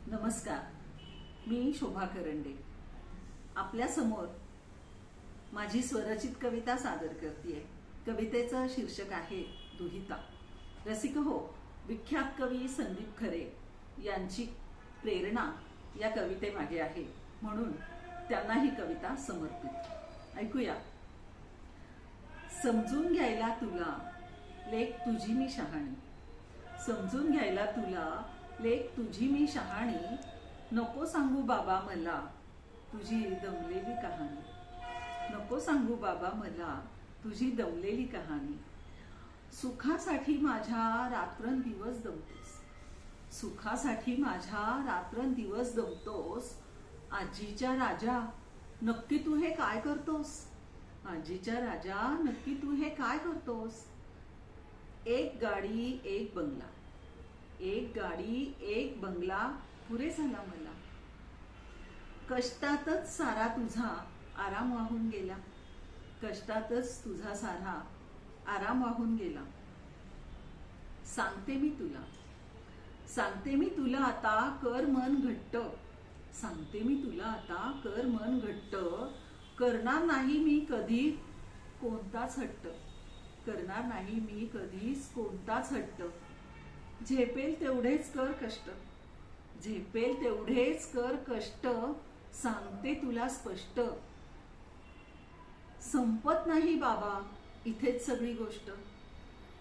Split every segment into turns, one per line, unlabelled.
नमस्कार, मी शोभा करंडे आपल्या समोर माझी स्वरचित कविता सादर करतेय। कवितेचं शीर्षक आहे दुहिता। रसिक हो, विख्यात कवी संदीप खरे यांची प्रेरणा या कवितेमागे आहे, म्हणून त्यांना ही कविता समर्पित। ऐकूया। समजून घ्यायला तुला लेक तुझी मी शहाणी, समजून घ्यायला तुला लेक तुझी मी शहाणी, नको सांगू बाबा मला तुझी दमलेली कहाणी, नको सांगू बाबा मला तुझी दमलेली कहाणी। सुखासाठी माझ्या रात्रंदिवस दमतोस, सुखासाठी माझ्या रात्रंदिवस दमतोस। आजीच्या राजा नक्की तू हे काय करतोस, आजीच्या राजा नक्की तू हे काय करतोस। एक गाडी एक बंगला, एक गाडी एक बंगला पुरे झाला मला, कष्टातच सारा तुझा आराम वाहून गेला, कष्टातच तुझा सारा आराम वाहून गेला। सांगते मी तुला, सांगते मी तुला आता कर मन घट्ट, सांगते मी तुला आता कर मन घट्ट। करणार नाही मी कधी कोणताच हट्ट, करणार नाही मी कधीच कोणताच हट्ट। झेपेल तेवढेच कर कष्ट, झेपेल तेवढेच कर कष्ट, सांगते तुला स्पष्ट। संपत नाही बाबा इथेच सगळी गोष्ट,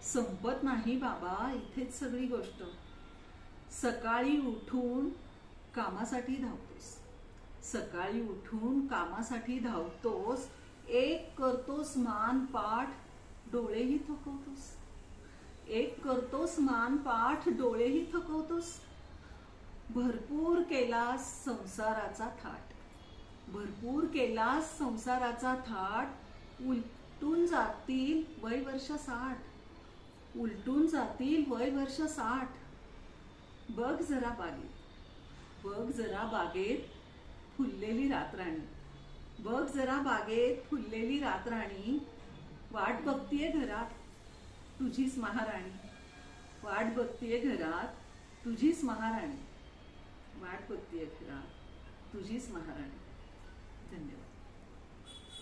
संपत नाही बाबा इथेच सगळी गोष्ट। सकाळी उठून कामासाठी धावतोस, सकाळी उठून कामासाठी धावतोस। एक करतोस मान पाठ डोळेही थकवतोस, एक करतोस मान पाठ डोळेही थकवतोस। भरपूर केलास संसाराचा थाट, भरपूर केलास संसाराचा थाट। उलटून जातील वय वर्ष 60, उलटून जातील वय वर्ष 60। बघ जरा बागेत, बघ जरा बागेत फुललेली रातराणी, बघ जरा बागेत फुललेली रातराणी। वाट बघतीये घरात तुझीच महाराणी, वाट बघतीये घरात तुझीच महाराणी, वाट बघतीये घरात तुझीच महाराणी। धन्यवाद।